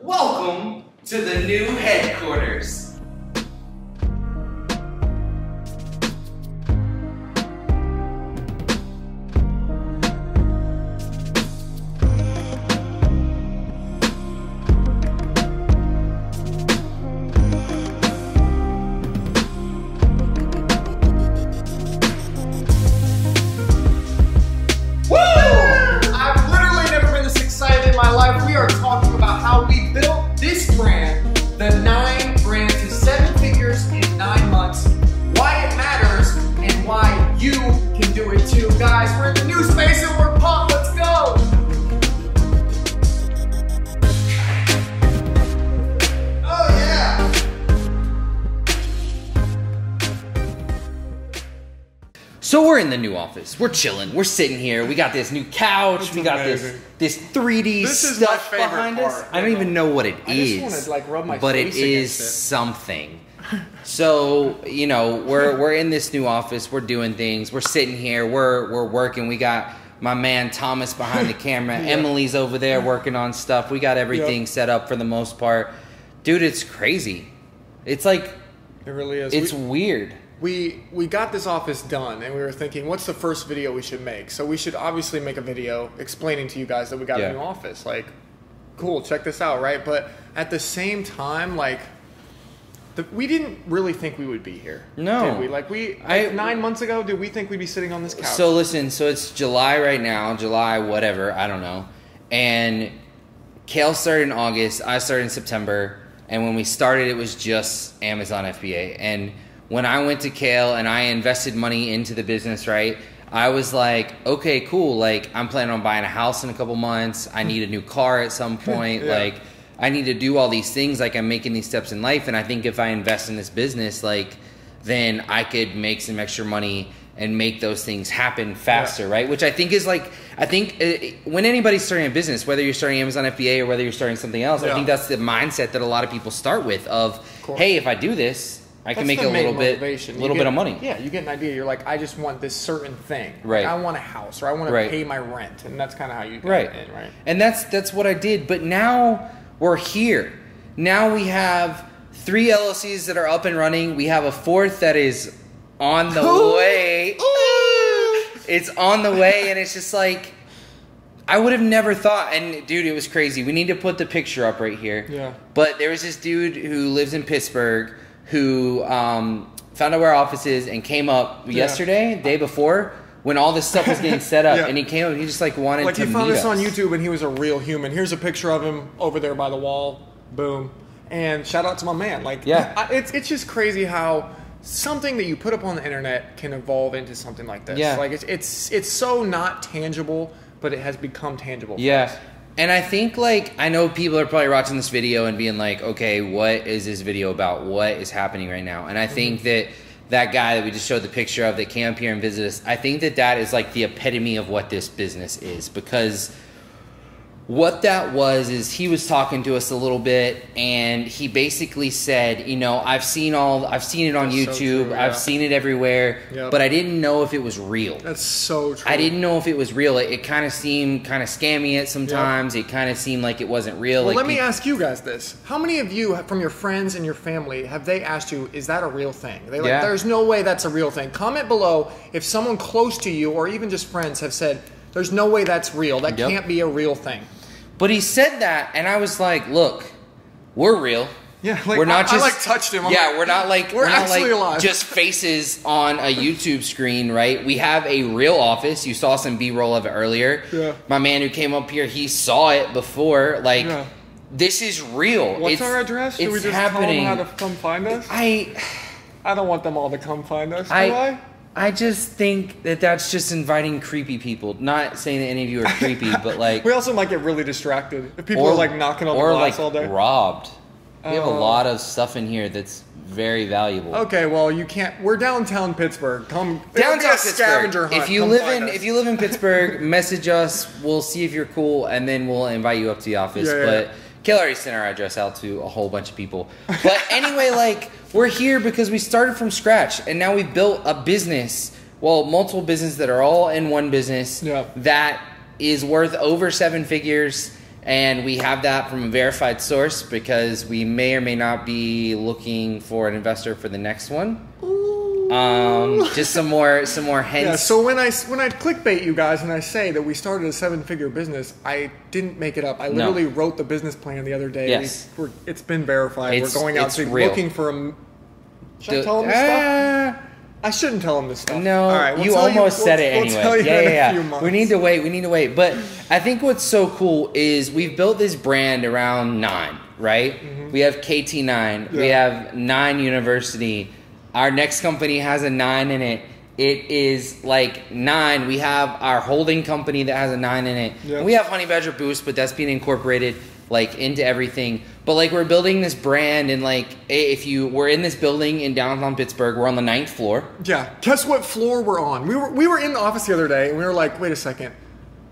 Welcome to the new headquarters. We are talking about how we built this brand, the 9 brand to 7 figures in 9 months, why it matters, and why you can do it too. Guys, we're in the new space and we're pumped. Let's go! Oh yeah! So we're in the new office. We're chilling. We're sitting here. We got this new couch. We got this 3D stuff behind us. I don't even know what it is. I just want to rub my but face it is against it. something. So, you know, we're in this new office. We're doing things. We're sitting here. We're working. We got my man Thomas behind the camera. Yeah. Emily's over there working on stuff. We got everything set up for the most part. Dude, it's crazy. It's like It really is. It's weird. We got this office done, and we were thinking, what's the first video we should make? So we should obviously make a video explaining to you guys that we got a new office. Like, cool, check this out, right? But at the same time, like, we didn't really think we would be here. No. Did we? Like, 9 months ago, did we think we'd be sitting on this couch? So listen, so it's July right now, July whatever, I don't know. And Kale started in August, I started in September, and when we started it was just Amazon FBA. And when I went to Kale and I invested money into the business, right, I was like, okay, cool. Like, I'm planning on buying a house in a couple months. I need a new car at some point. Yeah. Like, I need to do all these things. Like, I'm making these steps in life. And I think if I invest in this business, like, then I could make some extra money and make those things happen faster, right? Which I think is like, when anybody's starting a business, whether you're starting Amazon FBA or whether you're starting something else, I think that's the mindset that a lot of people start with of hey, if I do this, I can make a little bit of money. Yeah, you get an idea. You're like, I just want this certain thing. Right. Like, I want a house, or I want to pay my rent, and that's kind of how you get in, right? And that's what I did. But now we're here. Now we have 3 LLCs that are up and running. We have a 4th that is on the way. It's on the way, and it's just like, I would have never thought. And dude, it was crazy. We need to put the picture up right here. Yeah. But there was this dude who lives in Pittsburgh who found out where our office is and came up yesterday, day before, when all this stuff was getting set up, and he came up and he just like wanted to meet us. Like, he found us on YouTube and he was a real human. Here's a picture of him over there by the wall. Boom. And shout out to my man. Like, it's just crazy how something that you put up on the internet can evolve into something like this. Yeah. Like, it's so not tangible, but it has become tangible. Yeah. And I think, like, I know people are probably watching this video and being like, okay, what is this video about? What is happening right now? And I think that guy that we just showed the picture of that came up here and visited us, I think that is like the epitome of what this business is. Because what that was is he was talking to us a little bit, and he basically said, you know, I've seen it on YouTube, so true, I've seen it everywhere, but I didn't know if it was real. That's so true. I didn't know if it was real. It kind of seemed kind of scammy at sometimes. It kind of seemed like it wasn't real. Well, like, let me ask you guys this. How many of you, from your friends and your family, have they asked you, is that a real thing? They're like, there's no way that's a real thing. Comment below if someone close to you or even just friends have said, there's no way that's real. That can't be a real thing. But he said that, and I was like, look, we're real. Yeah, like, we're not I like touched him. We're not like we're not actually alive. Just faces on a YouTube screen, right? We have a real office. You saw some B-roll of it earlier. Yeah. My man who came up here, he saw it before. Like, this is real. What's our address? Should we just tell them how to come find us? I don't want them all to come find us, do I? I just think that that's just inviting creepy people. Not saying that any of you are creepy, but like... We also might get really distracted. If people are like knocking on the glass all day. Or like robbed. We have a lot of stuff in here that's very valuable. Okay, well, you can't... We're downtown Pittsburgh. Come... Downtown Pittsburgh. Scavenger hunt. If you live in Pittsburgh, message us. We'll see if you're cool, and then we'll invite you up to the office. But Kale already sent our address out to a whole bunch of people. But anyway, like, we're here because we started from scratch, and now we've built a business, well, multiple businesses that are all in one business that is worth over 7 figures, And we have that from a verified source because we may or may not be looking for an investor for the next one. Just some more hints. Yeah, so when I clickbait you guys and I say that we started a 7-figure business, I didn't make it up. I literally wrote the business plan the other day. Yes. It's been verified. We're going out to real. Looking for a... Should I tell them this stuff? I shouldn't tell them this stuff. No, all right, you almost said it anyway. We'll tell you in a few months. We need to wait. But I think what's so cool is we've built this brand around 9, right? Mm-hmm. We have KT9. Yeah. We have 9 University. Our next company has a 9 in it. It is like 9. We have our holding company that has a 9 in it. Yep. And we have Honey Badger Boost, but that's being incorporated like into everything. But like we're building this brand, and like we're in this building in downtown Pittsburgh. We're on the 9th floor. Yeah. Guess what floor we're on? We were in the office the other day, and we were like, wait a second,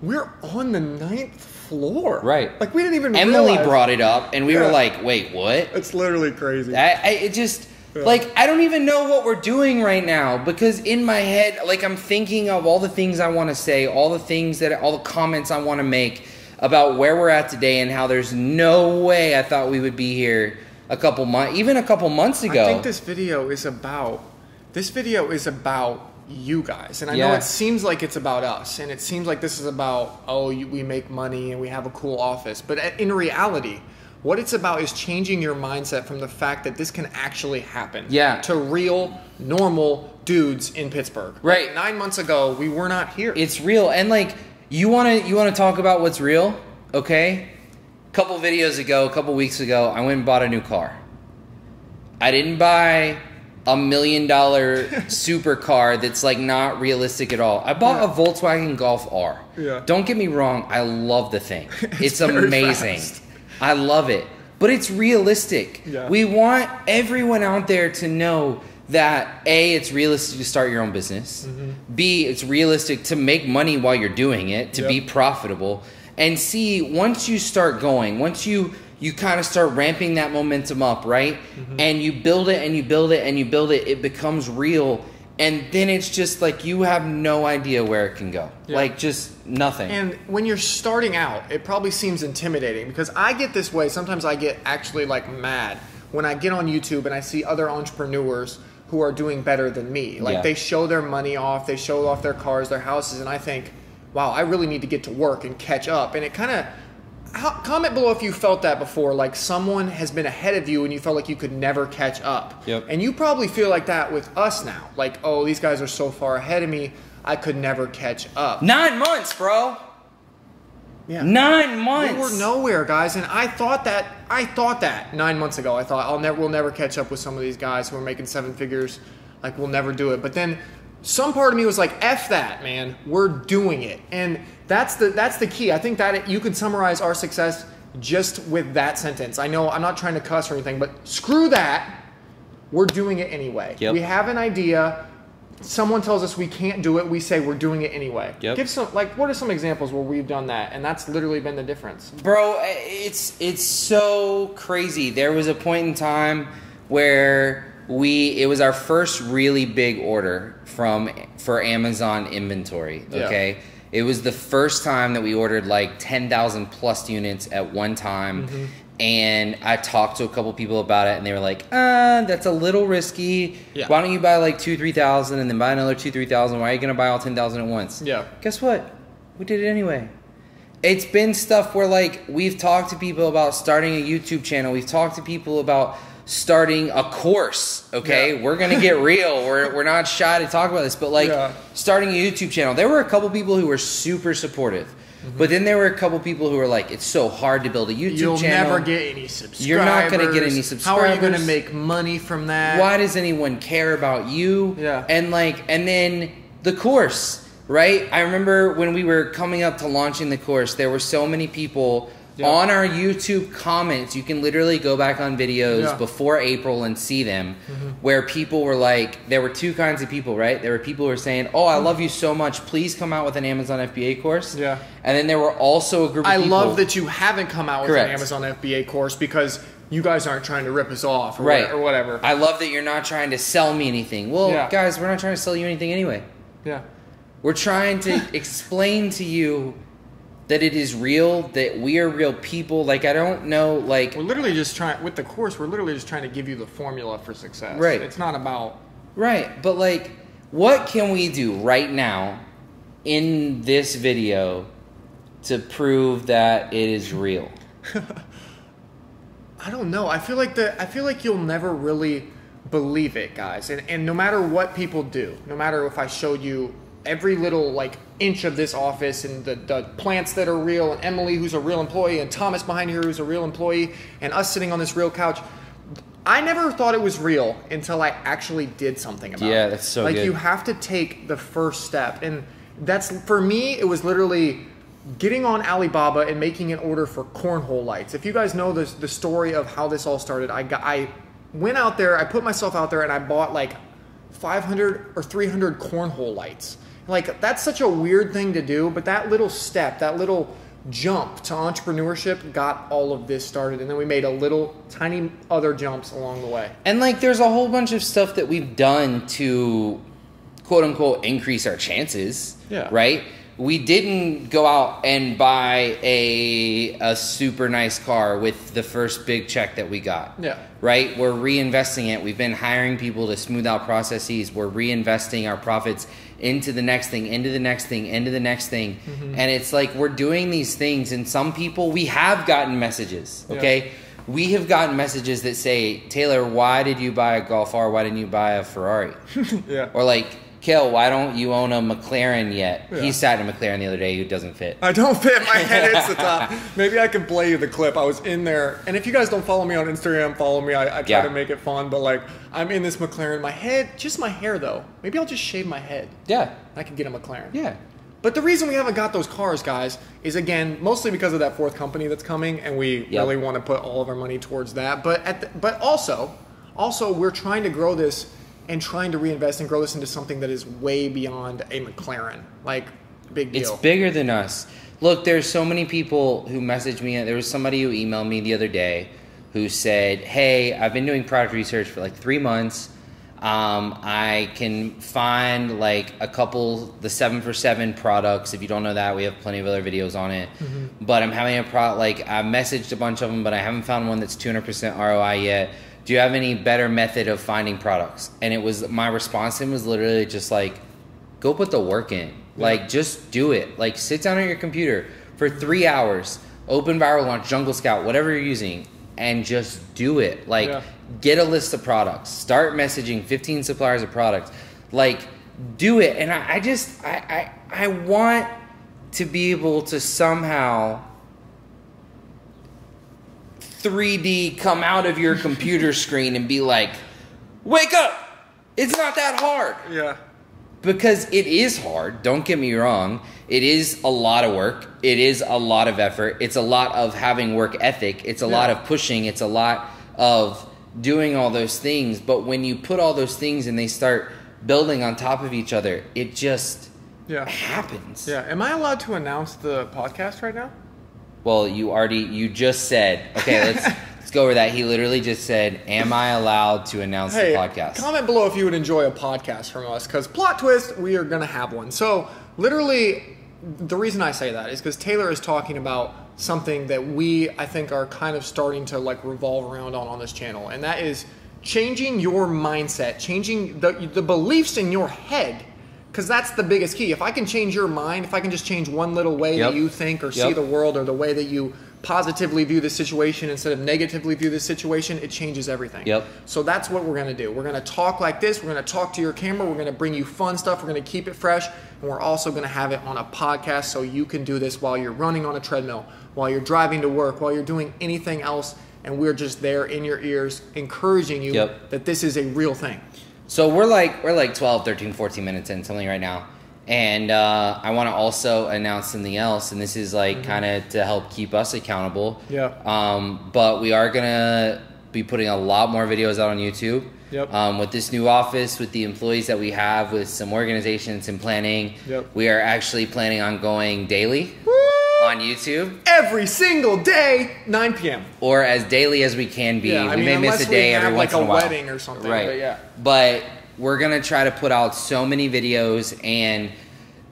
we're on the 9th floor. Right. Like we didn't even. Emily brought it up, and we were like, wait, what? It's literally crazy. It just. Yeah. Like, I don't even know what we're doing right now because in my head, like, I'm thinking of all the things I want to say, all the comments I want to make about where we're at today and how there's no way I thought we would be here even a couple months ago. I think this video is about you guys. And I know it seems like it's about us, and it seems like this is about, we make money and we have a cool office. But in reality, what it's about is changing your mindset from the fact that this can actually happen to real, normal dudes in Pittsburgh. Right. Like 9 months ago, we were not here. It's real. And like, you wanna talk about what's real? Okay? A couple weeks ago, I went and bought a new car. I didn't buy $1 million supercar that's like not realistic at all. I bought a Volkswagen Golf R. Yeah. Don't get me wrong, I love the thing. It's amazing. Fast. I love it, but it's realistic. Yeah. We want everyone out there to know that A, it's realistic to start your own business. Mm-hmm. B, it's realistic to make money while you're doing it, to be profitable. And C, once you start going, once you kind of start ramping that momentum up, right? Mm-hmm. And you build it and you build it and you build it, it becomes real. And then it's just like you have no idea where it can go. Yeah. Like just nothing. And when you're starting out, it probably seems intimidating because I get this way. Sometimes I get actually like mad when I get on YouTube and I see other entrepreneurs who are doing better than me. Like they show their money off, they show off their cars, their houses, and I think, wow, I really need to get to work and catch up. And it kind of, comment below if you felt that before, like someone has been ahead of you and you felt like you could never catch up. Yep. And you probably feel like that with us now. Like, oh, these guys are so far ahead of me, I could never catch up. 9 months, bro. Yeah. 9 months. We were nowhere, guys, and I thought that 9 months ago. I thought we'll never catch up with some of these guys who are making 7 figures. Like, we'll never do it. But then some part of me was like, F that, man. We're doing it. And that's the key. I think that you can summarize our success just with that sentence. I know I'm not trying to cuss or anything, but screw that. We're doing it anyway. Yep. We have an idea. Someone tells us we can't do it. We say we're doing it anyway. Yep. Give some, like, what are some examples where we've done that? And that's literally been the difference. Bro, it's so crazy. There was a point in time where it was our first really big order for Amazon inventory. Okay. Yeah. It was the first time that we ordered like 10,000 plus units at one time. Mm-hmm. And I talked to a couple people about it, and they were like, that's a little risky. Yeah. Why don't you buy like 2,000-3,000 and then buy another 2,000-3,000? Why are you going to buy all 10,000 at once? Yeah. Guess what? We did it anyway. It's been stuff where like we've talked to people about starting a YouTube channel. We've talked to people about starting a course. Okay. Yeah. We're going to get real. We're not shy to talk about this, but like starting a YouTube channel, there were a couple people who were super supportive. Mm-hmm. But then there were a couple people who were like, it's so hard to build a YouTube channel. You'll never get any subscribers. You're not going to get any subscribers. How are you going to make money from that? Why does anyone care about you? Yeah. And then the course, right? I remember when we were coming up to launching the course, there were so many people on our YouTube comments. You can literally go back on videos before April and see them, where people were like, there were two kinds of people, right? There were people who were saying, oh, I love you so much. Please come out with an Amazon FBA course. Yeah. And then there were also a group of people. I love that you haven't come out with an Amazon FBA course because you guys aren't trying to rip us off or whatever. I love that you're not trying to sell me anything. Well, guys, we're not trying to sell you anything anyway. Yeah. We're trying to explain to you that it is real, that we are real people. Like, I don't know, like... We're literally just trying, with the course, we're literally just trying to give you the formula for success. Right. It's not about... Right, but like, what can we do right now in this video to prove that it is real? I don't know. I feel like you'll never really believe it, guys. And no matter what people do, no matter if I showed you every little like inch of this office and the plants that are real, and Emily who's a real employee, and Thomas behind here who's a real employee, and us sitting on this real couch, I never thought it was real until I actually did something about it. Yeah, that's so good. Like, you have to take the first step. And that's, for me, it was literally getting on Alibaba and making an order for cornhole lights. If you guys know the story of how this all started, I went out there, I put myself out there, and I bought like 500 or 300 cornhole lights. Like, that's such a weird thing to do, but that little step, that little jump to entrepreneurship got all of this started, and then we made a little tiny other jumps along the way. And like, there's a whole bunch of stuff that we've done to quote unquote increase our chances. Yeah. Right? We didn't go out and buy a super nice car with the first big check that we got. Yeah. Right? We're reinvesting it. We've been hiring people to smooth out processes. We're reinvesting our profits into the next thing, into the next thing, into the next thing. Mm-hmm. And it's like, we're doing these things, and some people, we have gotten messages, okay? Yeah. We have gotten messages that say, Taylor, why did you buy a Golf R? Why didn't you buy a Ferrari? Yeah. Or like, Kale, why don't you own a McLaren yet? Yeah. He sat in a McLaren the other day who doesn't fit. I don't fit. My head hits the top. Maybe I can play you the clip. I was in there. And if you guys don't follow me on Instagram, follow me. I try to make it fun. But like, I'm in this McLaren. My head, just my hair though. Maybe I'll just shave my head. Yeah. I can get a McLaren. Yeah. But the reason we haven't got those cars, guys, is again, mostly because of that fourth company that's coming. And we really want to put all of our money towards that. But also we're trying to grow this and trying to reinvest and grow this into something that is way beyond a McLaren. Like, big deal. It's bigger than us. Look, there's so many people who message me. There was somebody who emailed me the other day who said, hey, I've been doing product research for like 3 months. I can find like a couple, the 7for7 products. If you don't know that, we have plenty of other videos on it. Mm-hmm. But I'm having I messaged a bunch of them, but I haven't found one that's 200% ROI yet. Do you have any better method of finding products? And it was, my response to him was literally just like, go put the work in. Yeah. Like, just do it. Like, sit down at your computer for 3 hours, open Viral Launch, Jungle Scout, whatever you're using, and just do it. Like, get a list of products. Start messaging 15 suppliers of products. Like, do it. And I want to be able to somehow 3D come out of your computer screen and be like, wake up! It's not that hard. Yeah. Because it is hard, don't get me wrong. It is a lot of work. It is a lot of effort. It's a lot of having work ethic. It's a lot of pushing. It's a lot of doing all those things. But when you put all those things and they start building on top of each other, it just happens. Yeah. Am I allowed to announce the podcast right now? Well, you just said, okay, let's go over that. He literally just said, am I allowed to announce the podcast? Comment below if you would enjoy a podcast from us, because plot twist, we are going to have one. So literally, the reason I say that is because Taylor is talking about something that I think are kind of starting to like revolve around on this channel. And that is changing your mindset, changing the beliefs in your head. Because that's the biggest key. If I can change your mind, if I can just change one little way that you think or see the world, or the way that you positively view this situation instead of negatively view this situation, it changes everything. Yep. So that's what we're going to do. We're going to talk like this. We're going to talk to your camera. We're going to bring you fun stuff. We're going to keep it fresh. And we're also going to have it on a podcast so you can do this while you're running on a treadmill, while you're driving to work, while you're doing anything else. And we're just there in your ears encouraging you that this is a real thing. So we're like 12, 13, 14 minutes in, something right now. And I want to also announce something else, and this is like kind of to help keep us accountable. Yeah. But we are going to be putting a lot more videos out on YouTube. Yep. With this new office, with the employees that we have, with some organization, some planning. Yep. We are actually planning on going daily on YouTube. Every single day, 9 p.m. Or as daily as we can be. Yeah, we may miss a day every once in a while. Like a wedding or something. Right. But But we're going to try to put out so many videos, and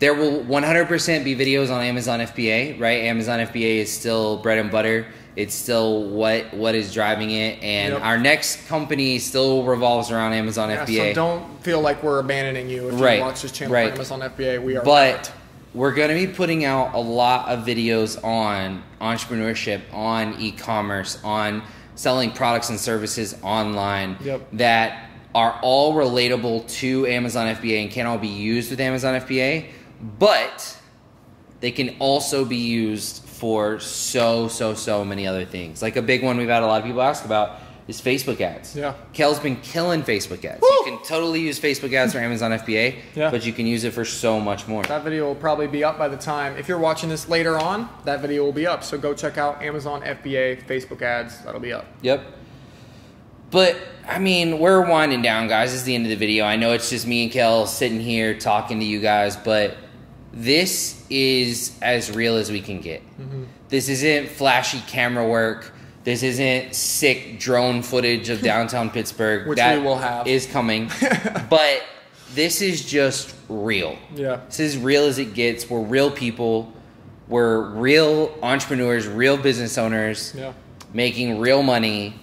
There will 100% be videos on Amazon FBA, right? Amazon FBA is still bread and butter. It's still what is driving it, and our next company still revolves around Amazon FBA. So don't feel like we're abandoning you if you watch this channel for Amazon FBA. We are But we're going to be putting out a lot of videos on entrepreneurship, on e-commerce, on selling products and services online that are all relatable to Amazon FBA and can all be used with Amazon FBA, but they can also be used for so many other things. Like a big one we've had a lot of people ask about is Facebook ads. Yeah. Kel's been killing Facebook ads. Woo! You can totally use Facebook ads for Amazon FBA, but you can use it for so much more. That video will probably be up by the time, if you're watching this later on, that video will be up. So go check out Amazon FBA, Facebook ads, that'll be up. Yep. But, I mean, we're winding down, guys. This is the end of the video. I know it's just me and Kel sitting here talking to you guys, but this is as real as we can get. This isn't flashy camera work. This isn't sick drone footage of downtown Pittsburgh. Which we will have. Is coming. But this is just real. Yeah. This is real as it gets. We're real people. We're real entrepreneurs, real business owners, making real money,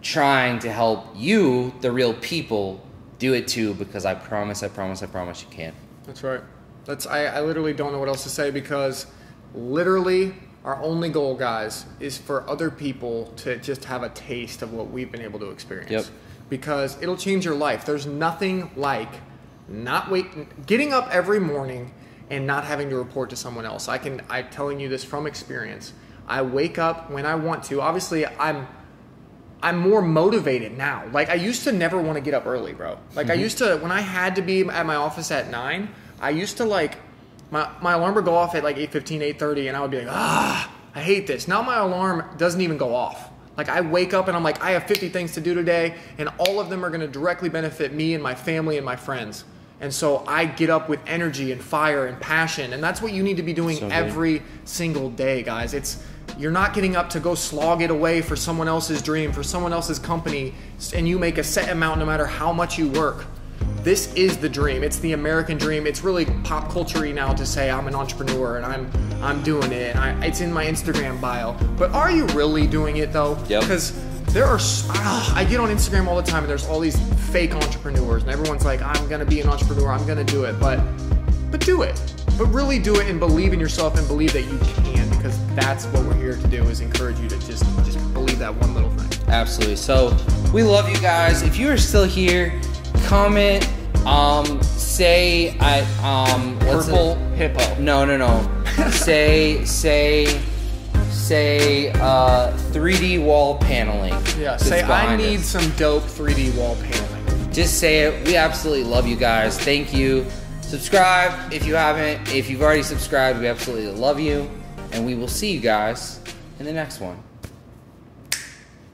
trying to help you, the real people, do it too, because I promise you can. That's right. I literally don't know what else to say, because literally our only goal, guys, is for other people to just have a taste of what we've been able to experience. Because it'll change your life. There's nothing like getting up every morning and not having to report to someone else. I'm telling you this from experience. I wake up when I want to. Obviously, I'm more motivated now. Like, I used to never want to get up early, bro. Like, I used to, when I had to be at my office at 9, I used to, like, my alarm would go off at like 8:15, 8:30, and I would be like, I hate this. Now my alarm doesn't even go off. Like, I wake up and I'm like, I have 50 things to do today, and all of them are going to directly benefit me and my family and my friends. And so I get up with energy and fire and passion, and that's what you need to be doing every single day, guys. You're not getting up to go slog it away for someone else's dream, for someone else's company, and you make a set amount no matter how much you work. This is the dream. It's the American dream. It's really pop culture-y now to say I'm an entrepreneur and I'm doing it, and it's in my Instagram bio. But are you really doing it though? Because there are, I get on Instagram all the time and there's all these fake entrepreneurs and everyone's like, I'm gonna be an entrepreneur, I'm gonna do it, but do it. But really do it and believe in yourself and believe that you can, because that's what we're here to do, is encourage you to just believe that one little thing. Absolutely. So we love you guys. If you are still here, comment, say Purple hippo. No. say 3D wall paneling. Yeah, say I need some dope 3D wall paneling. Just say it. We absolutely love you guys. Thank you. Subscribe if you haven't. If you've already subscribed, we absolutely love you. And we will see you guys in the next one.